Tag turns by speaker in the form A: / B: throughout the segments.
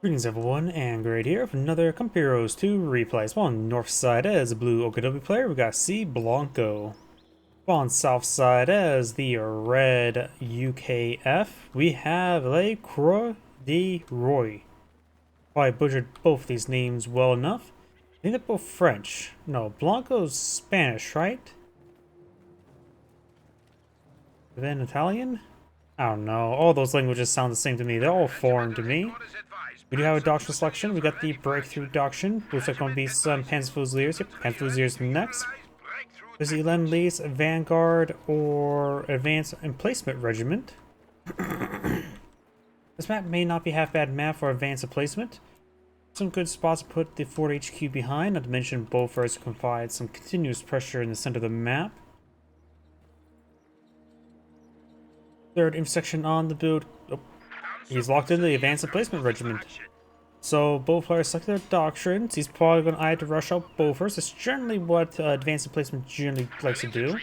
A: Greetings everyone, and Great here with another Compiros 2 replay. So on north side as a blue OKW player, we got cblanco. On south side as the red UKF, we have Le Croix de Roy. I butchered both these names well enough. I think they're both French. No, Blanco's Spanish, right? Then Italian? I don't know. All those languages sound the same to me. They're all foreign to me. We do have a doctrine selection. We got the breakthrough doctrine. Looks like going to be some Panzer Fusiliers. Yep, Panzer Fusiliers next. There's the Lend-Lease, Vanguard, or Advanced Emplacement Regiment. This map may not be half bad map for advanced emplacement. Some good spots to put the Fort HQ behind, not to mention Bofors can provide some continuous pressure in the center of the map. Third intersection on the build. Oh, he's locked into the Advanced Emplacement Regiment. So both players select their doctrines. He's probably going to eye to rush out Bofors. It's generally what Advanced Emplacement generally likes to do.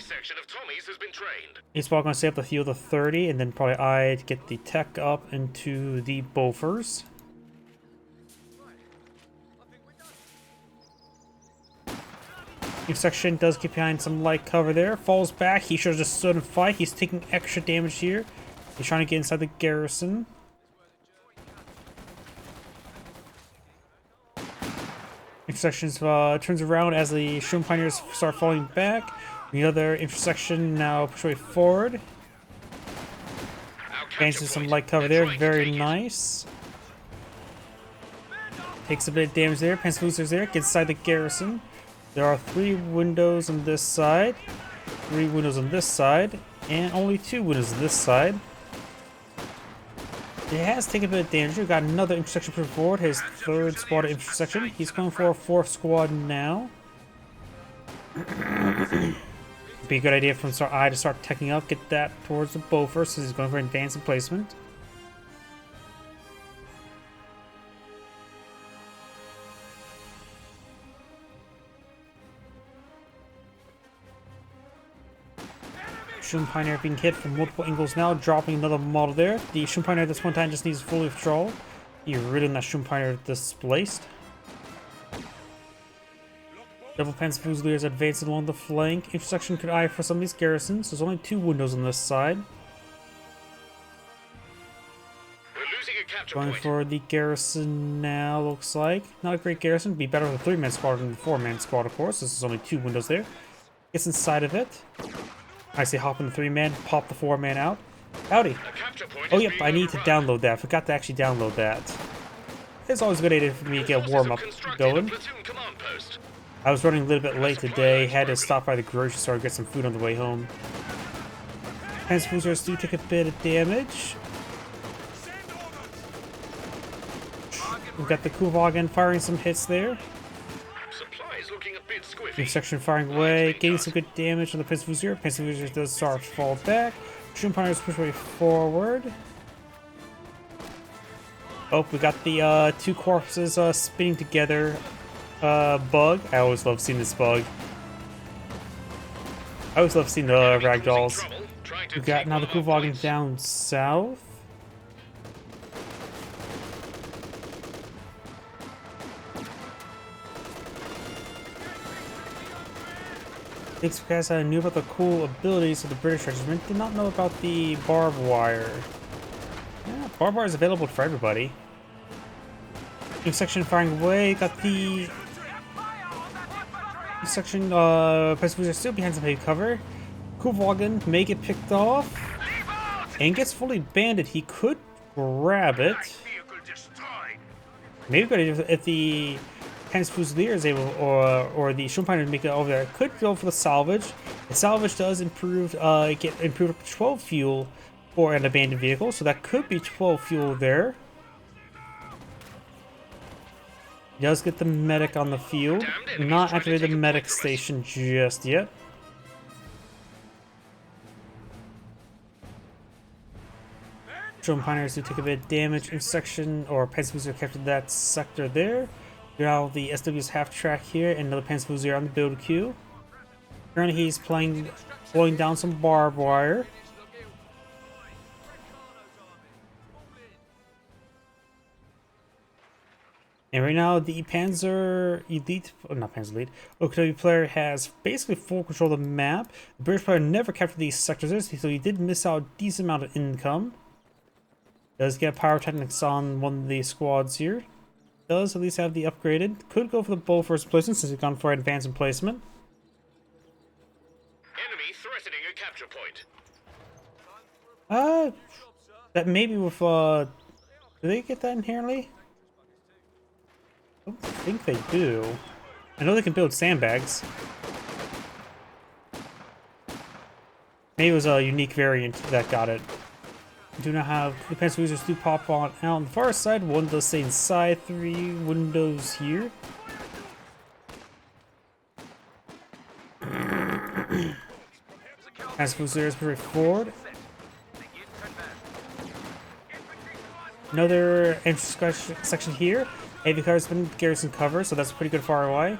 A: He's probably going to save up the field of 30 and then probably eye to get the tech up into the Bofors. Each section does get behind some light cover there. Falls back. He should have just stood and fight. He's taking extra damage here. He's trying to get inside the garrison. Intersections turns around as the Shroom Pioneers start falling back. The other intersection now push way forward. Gains some light cover there. Very nice. Takes a bit of damage there. Panzer Fusiliers there. Gets inside the garrison. There are 3 windows on this side, 3 windows on this side, and only 2 windows on this side. It has taken a bit of damage. We've got another intersection put forward, his 3rd squad intersection. He's going for a 4th squad now. Be a good idea from start I to start teching up, get that towards the Bofors, so he's going for advanced emplacement. Shroom Pioneer being hit from multiple angles now, dropping another model there. The Shroom Pioneer this one time just needs full withdrawal. He ridden that Shroom Pioneer displaced. Double Panzer Fusiliers advancing along the flank. Intersection could eye for some of these garrisons. There's only 2 windows on this side. Going for the garrison now, looks like. Not a great garrison. Would be better with a 3-man squad than the 4-man squad, of course. This is only 2 windows there. Gets inside of it. I say hop in the 3-man, pop the 4-man out. Howdy. Oh yep, I need to download that. I forgot to actually download that. It's always a good idea for me to get a warm-up going. I was running a little bit late today. Had to stop by the grocery store to get some food on the way home. Panzer Fusiliers do take a bit of damage. We've got the Kuhwagen firing some hits there. Section firing away, getting some good damage on the Panzer Fusilier. Panzer Fusilier does start to fall back. Shroom Pioneers push way forward. Oh, we got the 2 corpses spinning together. Bug. I always love seeing this bug. I always love seeing the ragdolls. We got now the Kuhwagen down south. Thanks because I knew about the cool abilities of the British regiment, did not know about the barbed wire. Yeah, barbed wire is available for everybody. New section firing away, got the section Panzer are still behind some heavy cover. Kuhwagen may get picked off and gets fully banded. He could grab it. Maybe good if the Panzer Fusilier is able, or the Shroom Pioneer to make it over there. Could go for the salvage. The salvage does improve, get improved up to 12 fuel for an abandoned vehicle, so that could be 12 fuel there. He does get the medic on the field. Not activated the medic station just yet. Shroom Pioneers do take a bit of damage. Intersection or Panzer Fusilier captured that sector there. Now the SW's half track here, and another Panzer Fusilier on the build queue. Currently he's blowing down some barbed wire. And right now, the Panzer Elite, oh, not Panzer Elite, OKW player has basically full control of the map. The British player never captured these sectors, so he did miss out a decent amount of income. Does get pyrotechnics on one of the squads here. Does at least have the upgraded. Could go for the bow first placement since he's gone for advanced emplacement.
B: Enemy threatening a capture point.
A: That maybe with, do they get that inherently? I don't think they do. I know they can build sandbags. Maybe it was a unique variant that got it. Do not have the pencil users do pop on out on the far side. One does stay inside. 3 windows here. As for Zero's pretty forward. Another entrance section here. Heavy cars been garrison cover, so that's pretty good far away.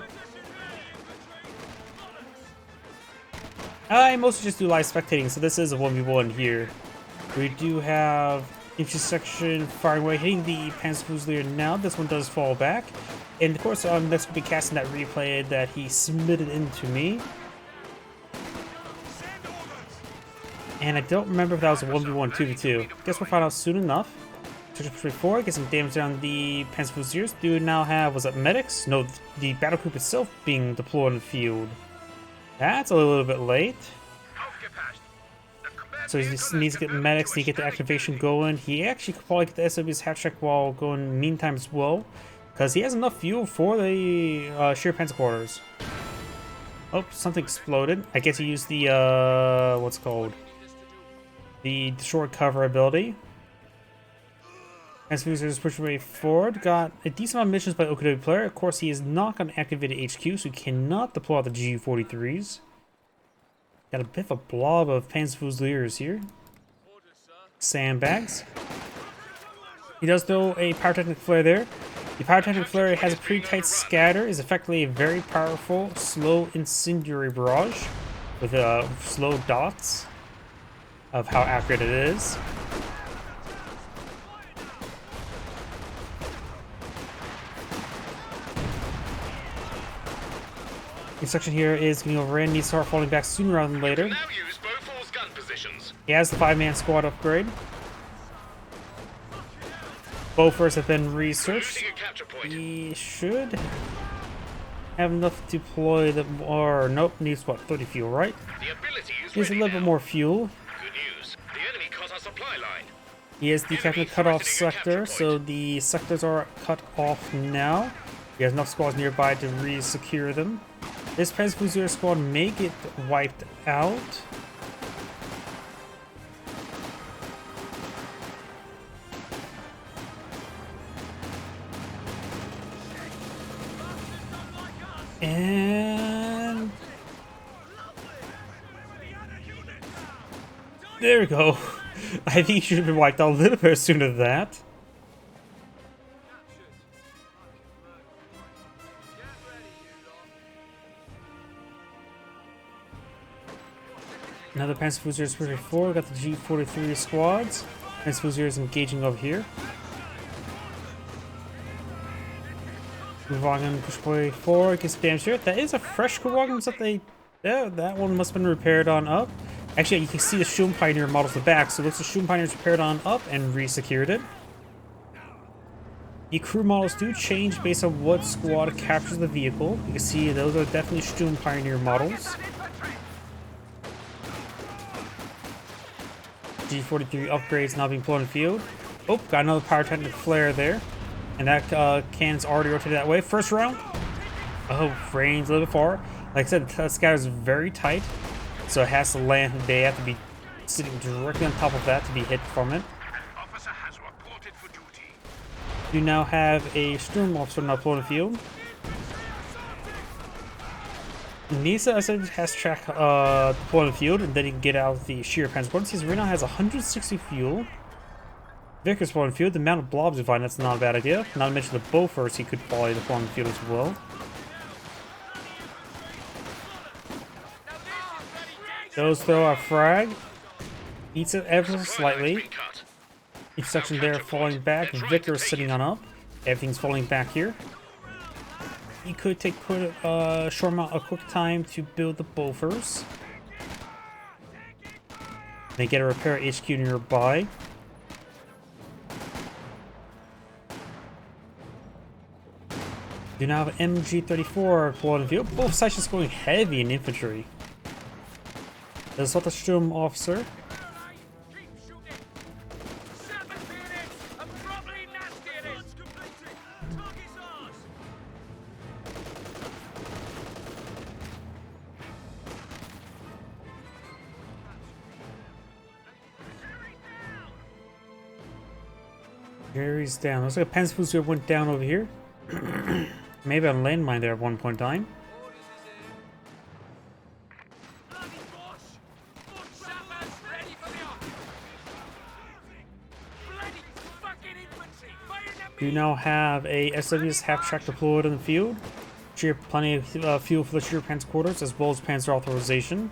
A: I mostly just do live spectating, so this is a 1v1 here. We do have intersection firing away, hitting the Panzer Fusilier now. This one does fall back. And of course, next we'll be casting that replay that he submitted into me. And I don't remember if that was a 1v1, 2v2. Guess we'll find out soon enough. Forward, get some damage down the Panzer Fusiliers. Do now have, was it medics? No, the battle group itself being deployed in the field. That's a little bit late. So he just needs to get medics to get the activation going. He actually could probably get the SW's hat check while going meantime as well. Because he has enough fuel for the sheer Panzer quarters. Oh, something exploded. I guess he used the, what's it called? The destroy cover ability. As users push way forward, got a decent amount of missions by OKW player. Of course, he is not going to activate a HQ, so he cannot deploy the GU-43s. Got a bit of a blob of Panzer Fusiliers here. Sandbags. He does throw a pyrotechnic flare there. The pyrotechnic flare has a pretty tight scatter, is effectively a very powerful, slow incendiary barrage with slow dots of how accurate it is. The section here is getting overran, needs to start falling back sooner rather than later.
B: Now use Beaufort's gun positions.
A: He has the 5-man squad upgrade. Beauforts have been researched. He should have enough to deploy them, or nope, needs what, 30 fuel, right? Needs a little bit more fuel.
B: Good news. The enemy cut our supply line.
A: He has the captain cut-off sector, so the sectors are cut off now. He has enough squads nearby to re-secure them. This Panzer Fusilier squad may get wiped out. And there we go. I think he should have been wiped out a little bit sooner than that. Another Panzer Fusilier is pushing forward. Got the G43 squads. Panzer Fusilier is engaging over here. Wagon push way forward, gets damage here. That is a fresh wagon that they. Yeah, that one must have been repaired on up. Actually, you can see the Shum Pioneer models in the back, so it looks like the Shum Pioneers repaired on up and re-secured it. The crew models do change based on what squad captures the vehicle. You can see those are definitely Shum Pioneer models. G43 upgrades now being deployed in the field. Oh, got another pyrotechnic flare there. And that cannon's already rotated that way. First round. Oh, range a little bit far. Like I said, the scatter is very tight. So it has to land. They have to be sitting directly on top of that to be hit from it. You now have a Sturm officer now deployed in the field. Nisa, I said, has track deployed in the field, and then he can get out the sheer transport. He right now has 160 fuel. Vickers deployed in the field. The amount of blobs you find, that's not a bad idea. Not to mention the Beauforts he could probably deploy in the field as well. Those throw a frag. Eats it ever so slightly. Each section there falling back. Vickers sitting on up. Everything's falling back here. You could take a quick time to build the buffers. Then get a repair HQ nearby. Do now have MG34 deployed in field. Both sides just going heavy in infantry. There's not the Sturm officer. Jerry's down. Looks like a Panzer went down over here. Maybe a landmine there at one point in time. You now have a SW's half-track deployed in the field. You have plenty of fuel for the Sheer Panzer quarters as well as Panzer authorization.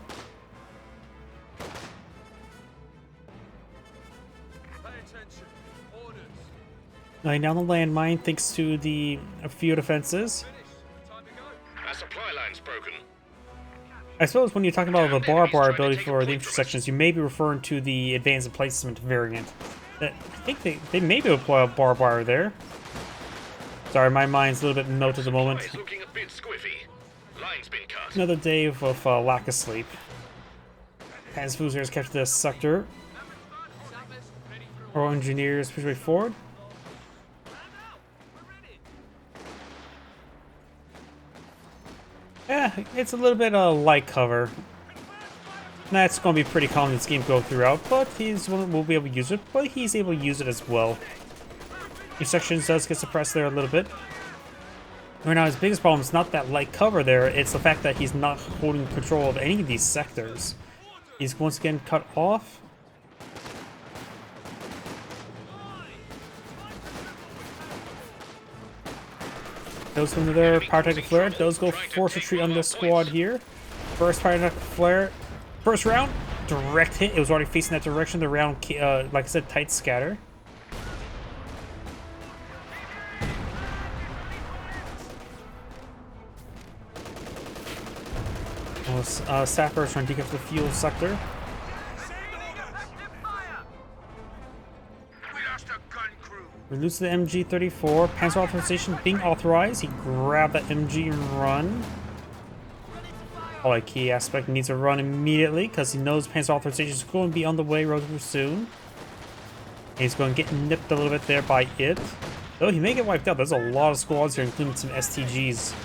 A: Laying down the landmine thanks to the field defenses.
B: Our supply line's broken.
A: I suppose when you're talking about the barbed wire ability for the intersections, you may be referring to the advanced emplacement variant. I think they may be able to deploy a barbed wire there. Sorry, my mind's a little bit melted at the moment.
B: Looking a bit squiffy. Line's been cut.
A: Another day of lack of sleep. Panzer has kept this sector. Our engineers push way forward. Yeah, it's a little bit light cover. That's going to be pretty common in this game go throughout, but will be able to use it, but he's able to use it as well. Your sections does get suppressed there a little bit. Right now, his biggest problem is not that light cover there, it's the fact that he's not holding control of any of these sectors. He's once again cut off. Those from their pyrotechnic flare. Those go force retreat on this squad here. First pyrotechnic flare. First round, direct hit. It was already facing that direction. The round, like I said, tight scatter. Sappers trying to decap the fuel sector. We lose the MG34. Panzer authorization being authorized. He grabbed that MG and run. Probably a key aspect. Needs to run immediately because he knows Panzer authorization is going to be on the way relatively soon. He's going to get nipped a little bit there by it. Though he may get wiped out. There's a lot of squads here, including some STGs.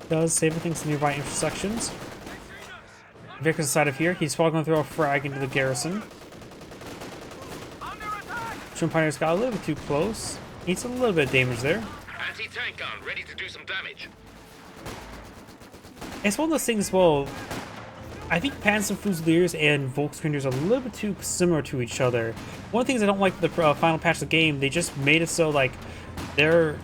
A: Does save everything's nearby intersections. Vickers inside of here. He's probably going to throw a frag into the garrison. Pioneer's got a little bit too close. Needs a little bit of damage there.
B: Anti-tank gun ready to do some damage.
A: It's one of those things, well, I think Panzer Fusiliers and Volkskrieger are a little bit too similar to each other. One of the things I don't like with the final patch of the game, they just made it so, like, they're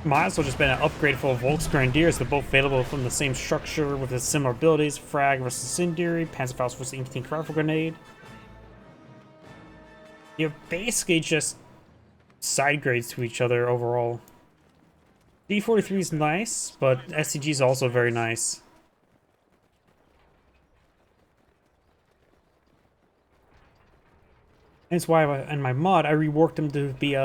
A: might as well just been an upgrade for Volksgrenadiers. They're both available from the same structure with the similar abilities: frag versus incendiary, Panzerfaust versus anti-tank rifle grenade. You're basically just side grades to each other overall. D43 is nice, but SCG is also very nice. That's why in my mod I reworked them to be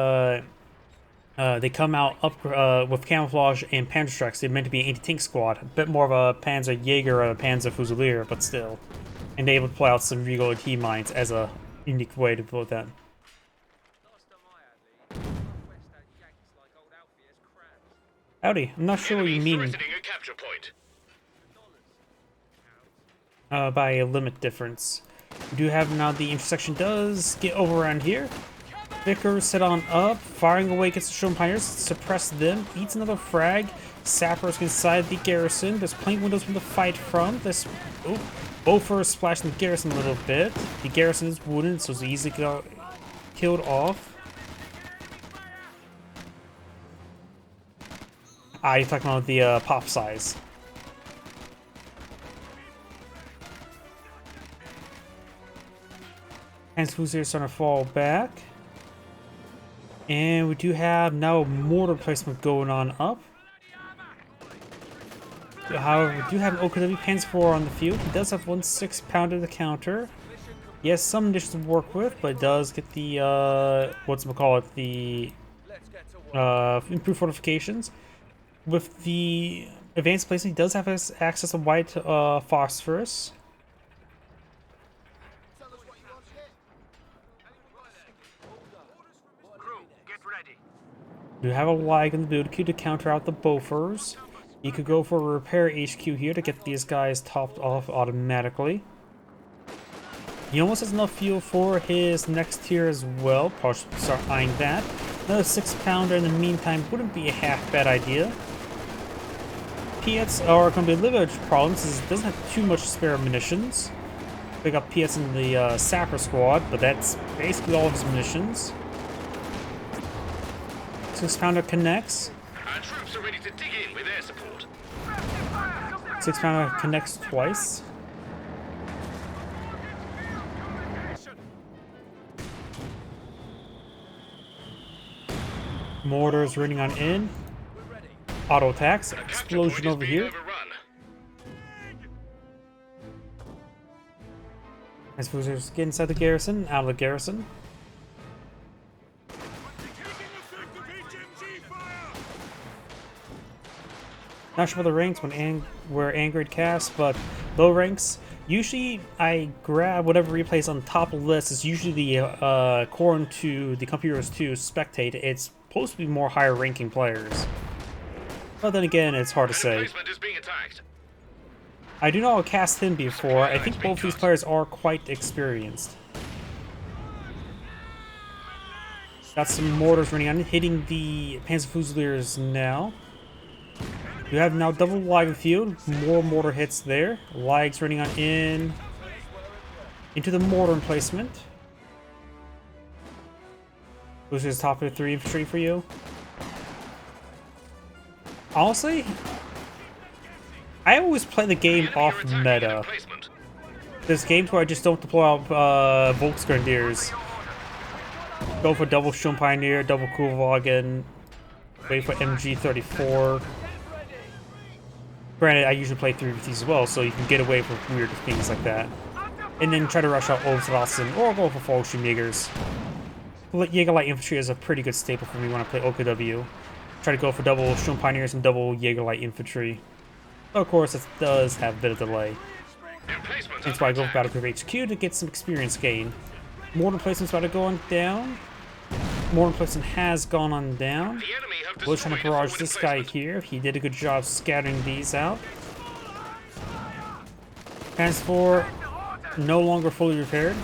A: they come out up with camouflage and Panzer Strikes. They're meant to be an anti-tank squad. A bit more of a Panzer Jaeger or a Panzer Fusilier, but still. And they're able to play out some Regal T mines as a unique way to put them. Howdy, I'm not sure what you mean by a limit difference. We do have now the intersection does get over around here. Vickers set on up, firing away against the Sturm Pioneers, suppress them, eats another frag. Sappers inside the garrison. There's plenty of windows from the fight from. This Boffer is splashing the garrison a little bit. The garrison is wooden, so it's easy to get killed off. You're talking about the pop size. Panzerfusilier is starting to fall back. And we do have now mortar placement going on up. However, we do have an OKW Panzer IV on the field. He does have 1 6-pounder to counter. He has some munitions to work with, but it does get the, the improved fortifications. With the advanced placement, he does have access to white phosphorus. We have a lag in the build queue to counter out the Bofors. You could go for a repair HQ here to get these guys topped off automatically. He almost has enough fuel for his next tier as well. Probably should start eyeing that. Another 6-pounder in the meantime wouldn't be a half bad idea. Piets are going to be a little bit of problems since it doesn't have too much spare munitions. Pick up Piets in the Sapper squad, but that's basically all of his munitions. 6-pounder connects.
B: Our troops are ready to dig in with air support.
A: 6-pounder connects twice. Mortars running on in. Auto attacks. Explosion over here. As Fusiliers get inside the garrison, out of the garrison. Not sure about the ranks where Angrid casts, but low ranks. Usually, I grab whatever replays on the top of the list. It's usually the Corn 2, the Computers 2 Spectate. It's supposed to be more higher ranking players. But then again, it's hard to say. I do not cast him before. I think both these players are quite experienced. Got some mortars running on, hitting the Panzerfusiliers now. You have now double lag field, more mortar hits there. Lags running on in into the mortar emplacement. Which is top of 3 infantry for you. Honestly, I always play the game off meta. There's games where I just don't deploy out Volksgrenadiers. Go for double Sturmpioneer, double Kuhlwagen, wait for MG34. Granted, I usually play 3 with these as well, so you can get away from weird things like that. And then try to rush out Oberstdorfen or go for Fallschirmjägers. Jäger Light Infantry is a pretty good staple for me when I play OKW. Try to go for double Sturmpioneers and double Jäger Light Infantry. But of course, it does have a bit of delay. That's why I go for Battle Group HQ to get some experience gain. Mortar placement's about to go on down. Mortar placement has gone on down. We're trying to barrage this guy here. He did a good job scattering these out. Panzer IV no longer fully repaired.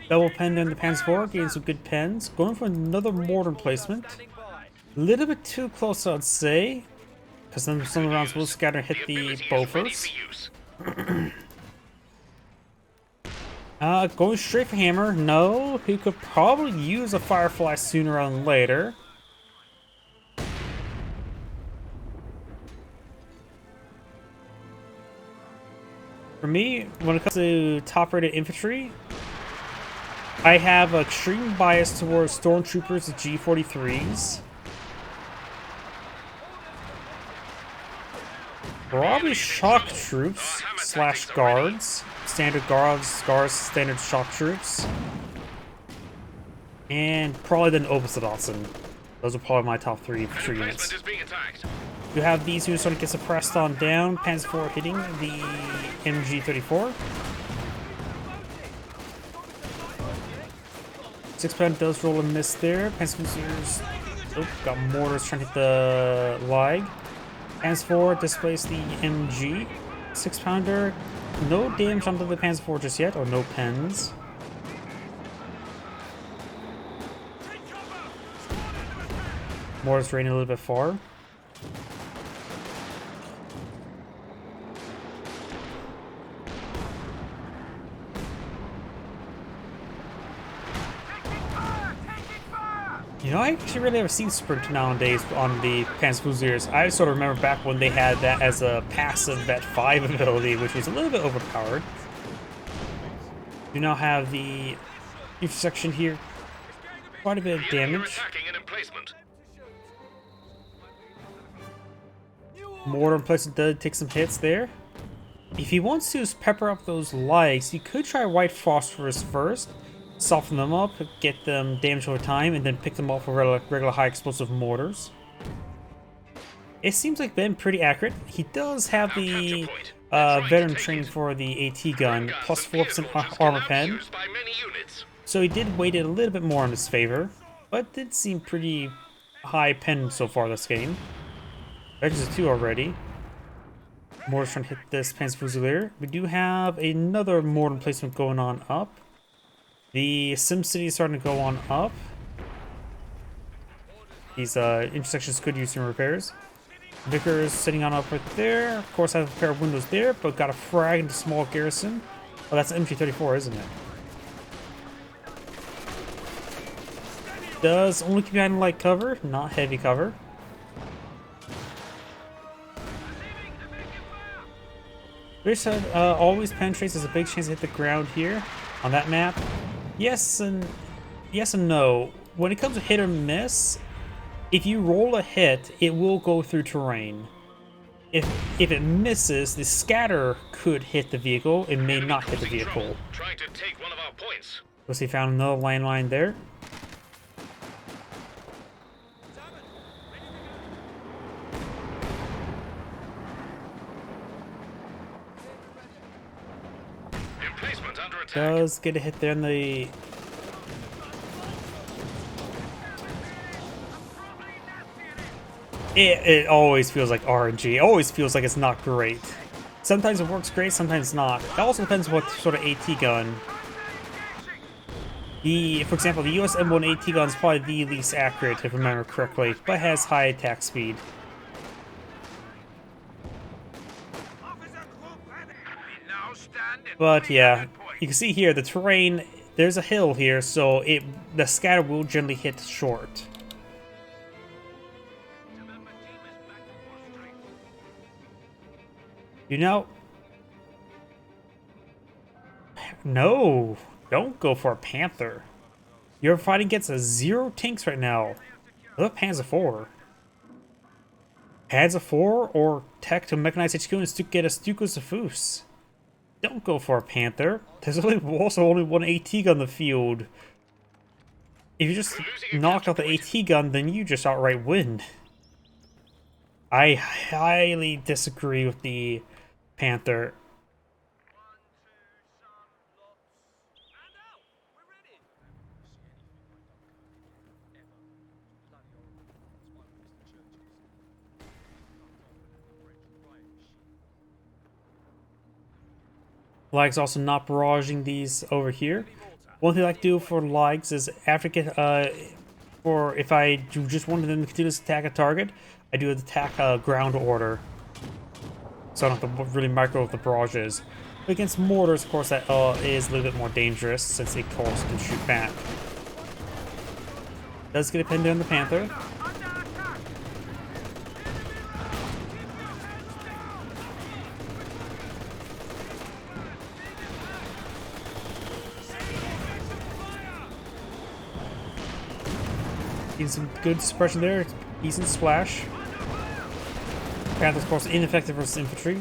A: Double pen in the Panzer IV, getting some good pens. Going for another mortar placement. A little bit too close, I'd say. Because then some of the rounds will scatter and hit the Bofors. Going straight for Hammer. No, he could probably use a Firefly sooner rather than later. For me, when it comes to top-rated infantry, I have an extreme bias towards Stormtroopers and G43s. Probably shock troops slash guards. Standard guards, standard shock troops. And probably then Oberstdorfen. Those are probably my top 3 infantry units. You have these units starting to get suppressed on down. Panzer IV hitting the MG34. 6-pound does roll a miss there. Panzerfusiliers got mortars trying to hit the lag. Panzer IV displaced the MG. 6-pounder, no damage onto the Panzer IV just yet, or no pens. Mortars raining a little bit far. You know, I actually really haven't seen sprint nowadays on the Panzerfusiliers. I sort of remember back when they had that as a passive Vet 5 ability, which was a little bit overpowered. You now have the intersection here. Quite a bit of
B: The enemy are
A: damage.
B: attacking an emplacement.
A: Mortar emplacement did take some hits there. If he wants to pepper up those legs, you could try white phosphorus first, soften them up, get them damaged over time, and then pick them off with regular high explosive mortars. It seems like Ben pretty accurate. He does have the veteran training for the AT gun, plus 4% armor pen, so he did weight it a little bit more in his favor, but did seem pretty high pen so far this game. Edges of 2 already. Mortar's trying to hit this Panzer Fusilier. We do have another mortar placement going on up. The SimCity is starting to go on up. These intersections could use some repairs. Vickers sitting on up right there. Of course, I have a pair of windows there, but got a frag into small garrison. Oh, that's MG34, isn't it? Does only keep behind light cover, not heavy cover. British always penetrates. There's a big chance to hit the ground here on that map. Yes and no. When it comes to hit or miss, if you roll a hit, it will go through terrain. If it misses, the scatter could hit the vehicle. It may not hit the vehicle.
B: Trying to take one of our points.
A: Looks he found another landmine there.
B: Emplacement under attack.
A: Does get a hit there in the... It always feels like RNG. It always feels like it's not great. Sometimes it works great, sometimes not. It also depends what sort of AT gun. For example, the US M1 AT gun is probably the least accurate, if I remember correctly, but has high attack speed. But yeah, you can see here the terrain. There's a hill here, so the scatter will generally hit short. You know, no, don't go for a Panther. You're fighting against a 0 tanks right now. Look, Panzer 4. Panzer 4 or tech to mechanize HQ and get a Stukas of Foos. Don't go for a Panther. There's also only one AT gun in the field. If you just knock out the AT gun, then you just outright win. I highly disagree with the Panther. Lags also not barraging these over here. One thing I like to do for lags is after if I do just wanted them to continuously attack a target, I do attack a ground order. So I don't have to really micro with the barrages. But against mortars, of course, that is a little bit more dangerous since it can shoot back. Does get a pin there on the Panther. Getting some good suppression there. Decent splash. Panther's, of course, ineffective versus infantry.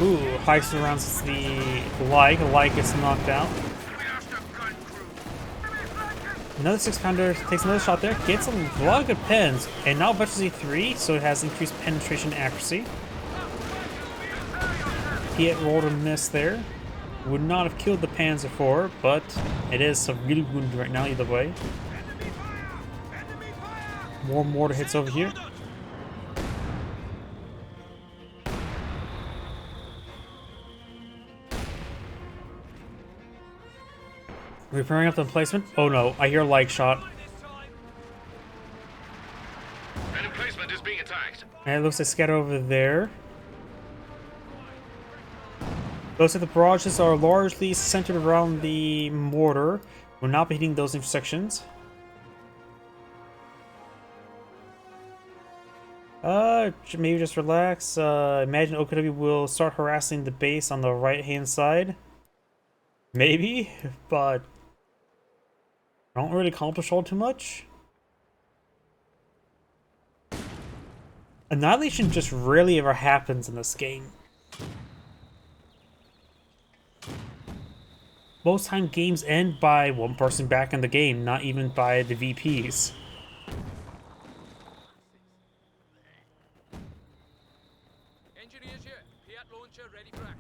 A: Ooh, hikes around the Like. Like gets knocked out. Another 6-pounder takes another shot there. Gets a lot of good pens. And now Veteran Z3, so it has increased penetration accuracy. He had rolled a miss there. Would not have killed the Panzer IV, but it is severely wounded right now either way. More mortar hits over here. Repairing up the emplacement. Oh no, I hear a like shot.
B: An emplacement is being attacked.
A: And it looks like scatter over there. Looks like the barrages are largely centered around the mortar. We're not hitting those intersections. Maybe just relax. Imagine OKW will start harassing the base on the right-hand side. Maybe, but I don't really accomplish all too much. Annihilation just rarely ever happens in this game. Most time games end by one person back in the game, not even by the VPs.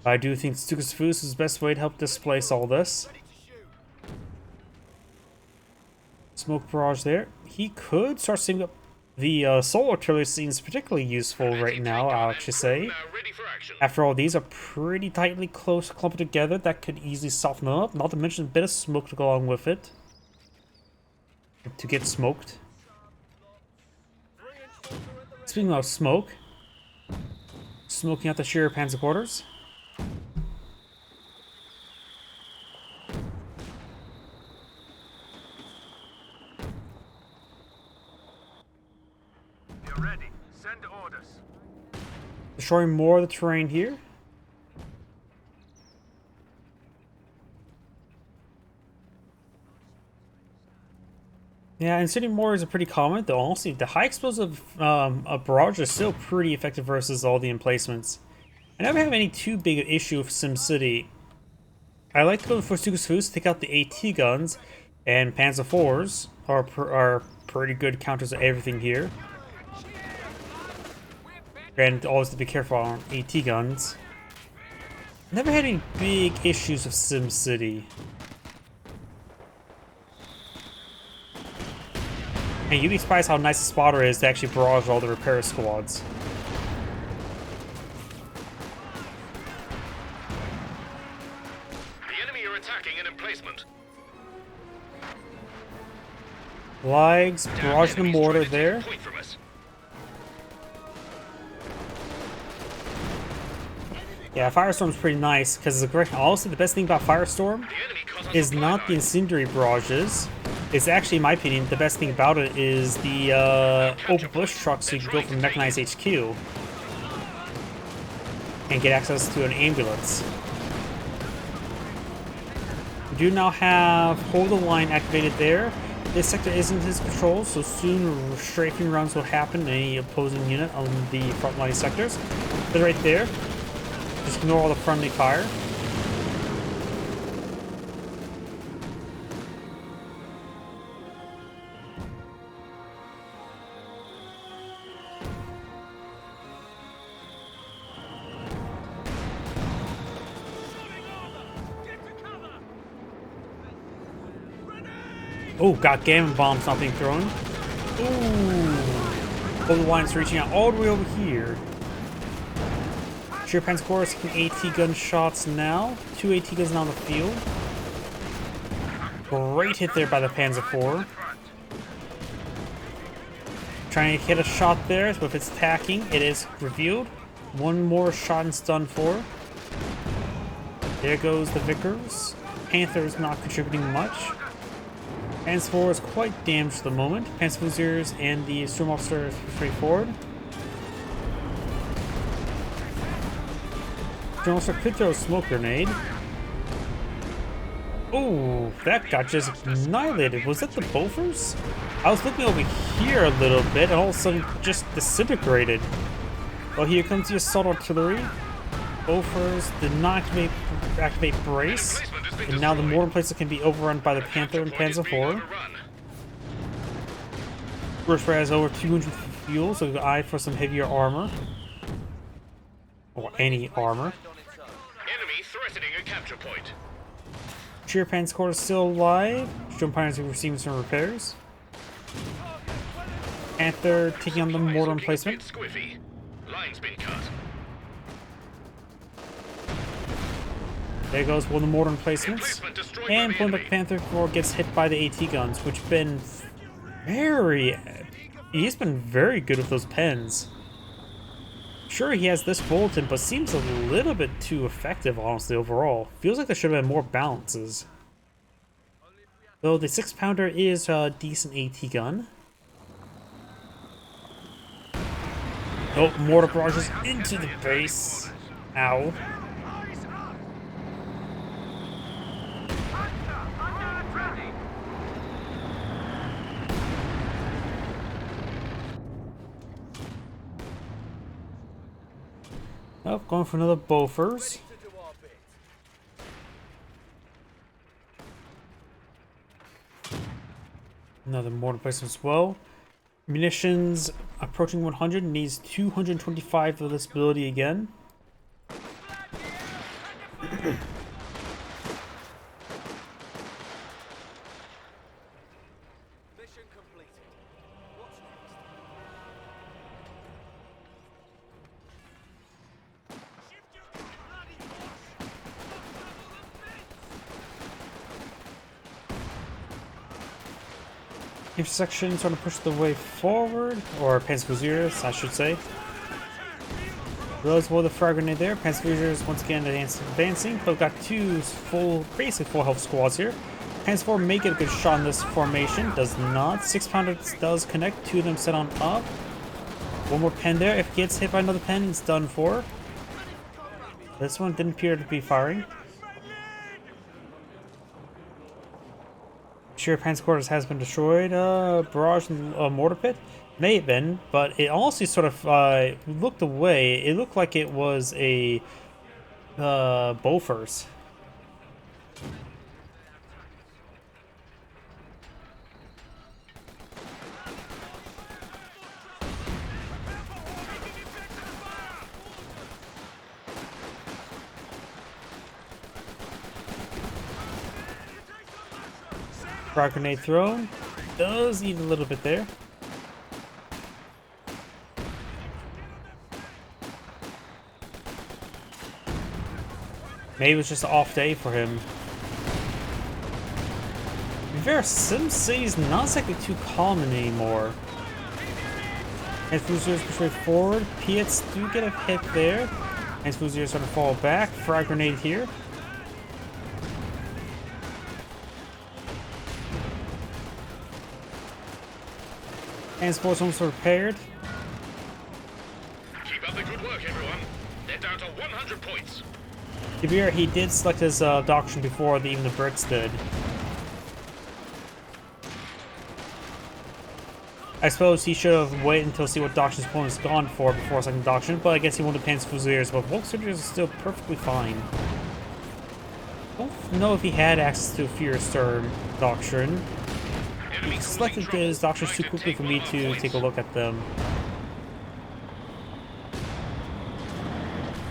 A: I do think Stukas Fus is the best way to help displace all this. Smoke barrage there. He could start seeing up the solar artillery seems particularly useful right now, I'll actually say.
B: Now ready for action.
A: After all, these are pretty tightly close clumped together that could easily soften them up, not to mention a bit of smoke to go along with it. To get smoked. Speaking of smoke, smoking out the sheer panzer quarters.
B: You're ready. Send orders.
A: Destroying more of the terrain here. Yeah, incendiary mortars are pretty common, though honestly, the high explosive barrage is still pretty effective versus all the emplacements. I never have any too big an issue with SimCity. I like to go for Stukas Fus to take out the AT guns, and Panzer IVs are pretty good counters to everything here. And always to be careful on AT guns. Never had any big issues with SimCity. And you'd be surprised how nice a spotter is to actually barrage all the repair squads.
B: The enemy are attacking an emplacement.
A: Flags, barrage the
B: Enemies
A: mortar
B: trying to take
A: there.
B: point from us.
A: Yeah, Firestorm's pretty nice, because honestly the best thing about Firestorm
B: The enemy caught us
A: is
B: off
A: not
B: guard.
A: the incendiary barrages. It's actually, in my opinion, the best thing about it is the open bush truck, so you can go from mechanized HQ and get access to an ambulance. We do now have Hold the Line activated there. This sector isn't in his control, so soon strafing runs will happen in any opposing unit on the frontline sectors. But right there, just ignore all the friendly fire. Oh, got Gammon bombs not being thrown. Ooh. Oh, the line's reaching out all the way over here. Sheer Panzer Corps taking AT gun shots now. 2 AT guns now on the field. Great hit there by the Panzer IV. Trying to hit a shot there with its tacking. It is revealed. One more shot and stun for. There goes the Vickers. Panther's not contributing much. Panzer IV is quite damaged at the moment. Panzer Fusiliers and the Storm Officer is straightforward. Storm Officer could throw a smoke grenade. Oh, that got just annihilated. Was that the Bofors? I was looking over here a little bit and all of a sudden just disintegrated. Well, here comes the assault artillery. Bofors did not activate brace. And now the mortar places can be overrun by the Panther and Panzer IV. First has over 200 fuel, so we'll eye for some heavier armor. Or any armor.
B: Enemy threatening a capture point.
A: Sheer Panzer Corps is still alive. Stone Pioneers are receiving some repairs. Panther taking on the mortar emplacement.
B: Squiffy. Line's been cut.
A: There goes one of the mortar emplacements.
B: Emplacement destroyed by
A: And
B: the
A: when the
B: enemy.
A: Panther IV gets hit by the AT guns, which been he's been very good with those pens. Sure, he has this bulletin, but seems a little bit too effective, honestly, overall. Feels like there should have been more balances. Though the 6-pounder is a decent AT gun. Oh, mortar barrages into the base. Ow. Oh, going for another Bofors. Another mortar placement as well. Munitions approaching 100, needs 225 of this ability again.
C: Mission completed. What's next? Shift your bloody horse!
A: Intersection sort of push the way forward, or Panzerfuziers, I should say. Realize well the frag grenade there. Panzerfuziers once again advancing, but we've got two basically full health squads here. Panzer IV may get a good shot in this formation, does not. 6-pounder does connect, two of them set on up. One more pen there. If it gets hit by another pen, it's done for. This one didn't appear to be firing. Sure, Panzer quarters has been destroyed. Barrage and mortar pit may have been, but it also sort of looked away. It looked like it was a Bofors. Frag grenade thrown. Does eat a little bit there. Maybe it was just an off day for him. Rivera Sim City's not exactly too common anymore. And Fuziers push forward. Piets do get a hit there. And Fuziers sort of fall back. Frag grenade here. Transport's almost repaired.
B: Keep up the good work, everyone. They're down to 100 points.
A: Kabir, he did select his doctrine before even the Brits did. I suppose he should have waited until see what doctrine his opponent's gone for before selecting doctrine, but I guess he wanted Panzer Fusiliers, but Volkswagen is still perfectly fine. Don't know if he had access to a Furious Sturm doctrine. He selected his doctrines too quickly for me to take a look at them.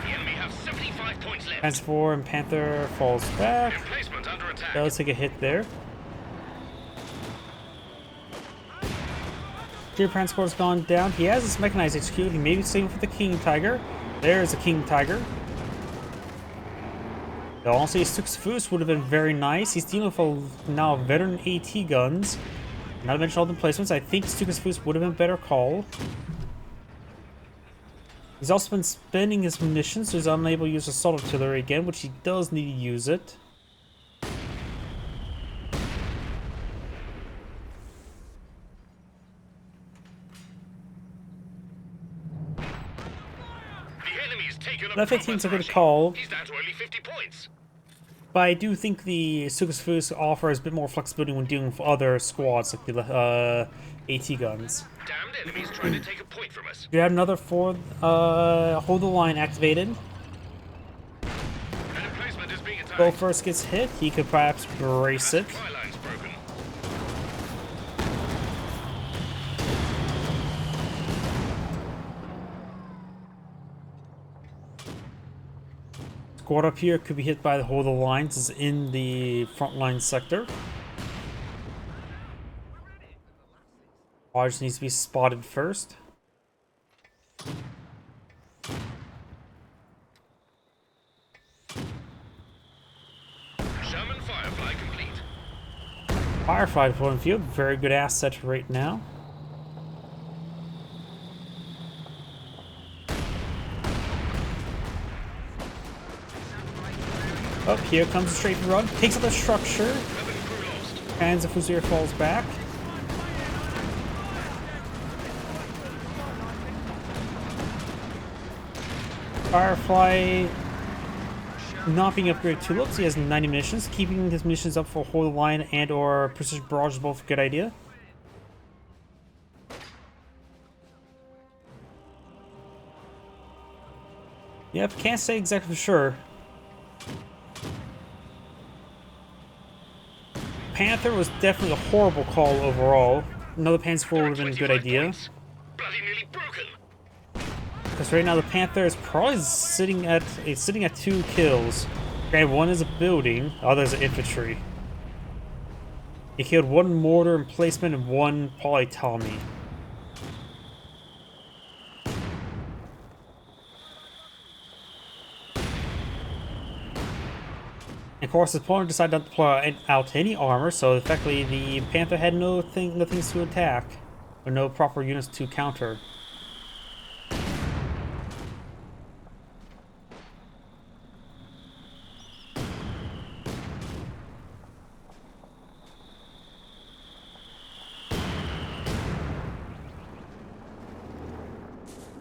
B: The enemy have 75 points left.
A: Panzer IV and Panther falls back.
B: Emplacement under attack.
A: Does take a hit there. Deer Transport's gone down. He has his mechanized HQ. He may be saving for the King Tiger. There's a King Tiger. Honestly, Stuxfus would have been very nice. He's dealing with now veteran AT guns. Not to mention all the placements. I think Stuxfus would have been a better call. He's also been spending his munitions, so he's unable to use assault artillery again, which he does need to use it.
B: The enemy's taken a
A: That
B: proper
A: 15's a good
B: thrashing.
A: call.
B: He's down to only 50 points.
A: But I do think the Stuxfus offers a bit more flexibility when dealing with other squads, like the AT guns.
B: Damned enemies trying to take a point from us.
A: We have another hold the line activated.
B: An emplacement is being attacked.
A: Go first gets hit. He could perhaps brace it.
B: Supply line's broken.
A: Squad up here could be hit by the hold the lines. Is in the front line sector. Just needs to be spotted first.
B: Sherman Firefly complete.
A: Firefly point of view, very good asset right now. Oh, here comes a straight run. Takes out the structure.
B: 7 crew lost.
A: And the Fusilier falls back. Firefly not being upgraded to looks. He has 90 munitions. Keeping his munitions up for hold the line and or precision barrage is both a good idea. Yep, can't say exactly for sure. Panther was definitely a horrible call overall. Another Panzer IV would have been a good
B: 25
A: idea.
B: points. Bloody nearly broken.
A: Because right now the Panther is probably sitting at 2 kills. Okay, one is a building, the other is infantry. He killed 1 mortar emplacement and 1 poly Tommy. And of course, his opponent decided not to deploy out any armor, so effectively the Panther had no things to attack, or no proper units to counter.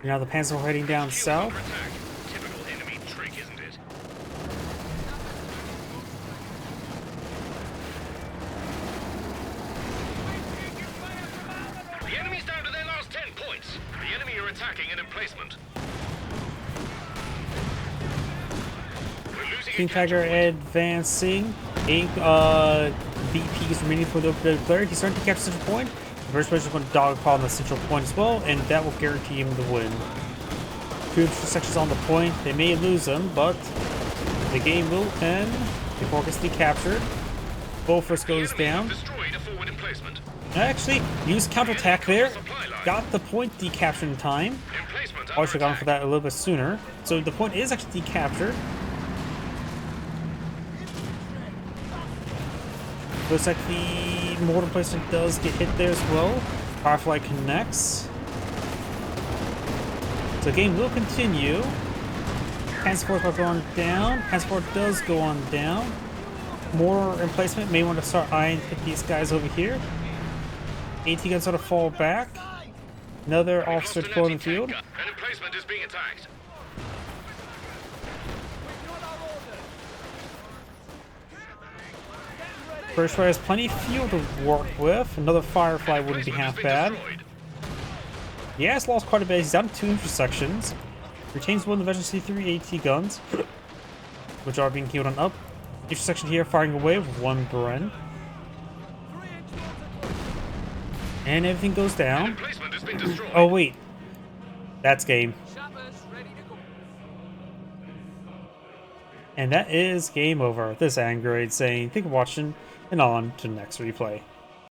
A: Now the Panzer are heading down
B: Fuel
A: south.
B: under attack. Typical enemy trick, isn't it? The enemy's down to their last 10 points. The enemy are attacking an emplacement. We're losing
A: King
B: a capture
A: Tiger
B: point.
A: advancing. 8 VPs remaining for the OKW player. He's starting to capture Central Point. The first player is going to dogpile on the Central Point as well, and that will guarantee him the win. 2 sections on the point. They may lose them, but the game will end before it gets decaptured. Bull first goes
B: The enemy
A: down.
B: have destroyed a forward emplacement.
A: Actually, use counterattack there. Got the point decaptured in time.
B: Emplacement
A: Probably
B: under
A: should have gone
B: attack.
A: for that a little bit sooner. So the point is actually decaptured. Looks like the mortar placement does get hit there as well. Firefly connects. So the game will continue. Panzer IV are going down. Panzer IV does go on down. Mortar emplacement may want to start eyeing hit these guys over here. AT guns sort of fall back. Another
B: We
A: officer
B: lost an
A: deployed in the field.
B: anti-tank gun. An emplacement is being attacked.
A: British has plenty of fuel to work with. Another Firefly wouldn't be
B: Emplacement has
A: half
B: been
A: bad.
B: destroyed.
A: He has lost quite a bit. He's down to 2 intersections. Retains 1 of the Veteran C3 AT guns, which are being killed on up. Intersection here firing away with 1 Bren. And everything goes
B: An
A: down.
B: emplacement has been destroyed.
A: Oh wait. That's game.
C: Shoppers ready to go.
A: And that is game over. This is Android saying thank you for watching and on to the next replay.